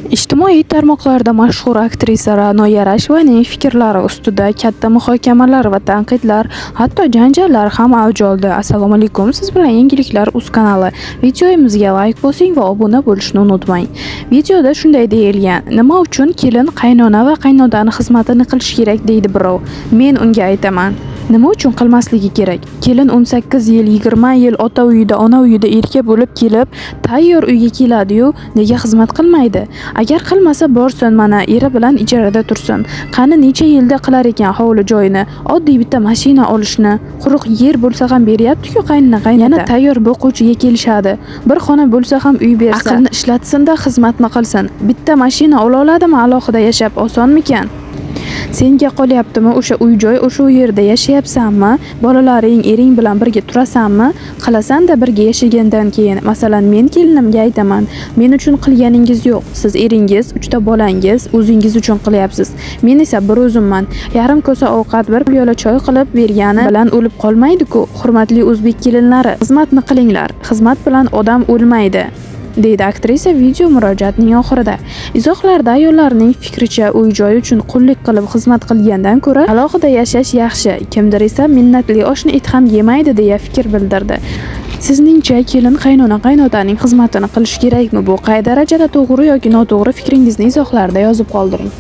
Ijtimoiy tarmoqlarda mashhur aktrisa Ra'no Yarashovaning fikrlari ustida katta muhokamalar va tanqidlar, hatto janjallar ham avj oldi. Assalomu alaykum, siz bilan Yangiliklar.uz kanali. Videomizga like bosing va obuna bo'lishni unutmang. Videoda shunday deyilgan: nima uchun kelin qaynona va qaynodani xizmatini qilish kerak deydi birov. Men unga aytaman, nima uchun qilmasligi kerak? Kelin 18 yil, 20 yil ota uyida, ona uyida erka bo'lib kelib, tayyor uyga keladi-yu, nega xizmat qilmaydi? Agar qilmasa borsin, mana eri bilan ijarada tursin. Qani necha yilda qilar ekan hovli joyini, oddiy bitta mashina olishni, quruq yer bo'lsa ham beryapti-ku qaynona. Yana tayyor boquvchiga kelishadi. Bir xona bo'lsa ham uy bersa, aqlni ishlatsin-da xizmatni qilsin. Bitta mashina ola oladimi alohida yashab, osonmikan? Senga qolyaptimi o'sha uy-joy, o'sha yerda yashayapsanmi? Bolalaring, ering bilan birga turasanmi? Qilasan-da birga yashagandan keyin. Masalan, men kelinimga aytaman, men uchun qilganingiz yo'q. Siz eringiz, 3 ta bolangiz, o'zingiz uchun qilyapsiz. Men esa bir o'zimman. Yarim kosa ovqat, bir piyola choy qilib bergani bilan o'lib qolmaydi-ku. Hurmatli o'zbek kelinlari, xizmatni qilinglar. Xizmat bilan odam o'lmaydi, deydi aktrisa video murojaatining oxirida. Izohlarda ayollarning fikricha, uy-joy uchun qullik qilib xizmat qilgandan ko'ra alohida yashash yaxshi. Kimdir esa minnatli oshni it ham yemaydi deya fikr bildirdi. Sizningcha kelin qaynona qaynotaning xizmatini qilish kerakmi? Bu qay darajada to'g'ri yoki noto'g'ri, fikringizni izohlarda yozib qoldiring.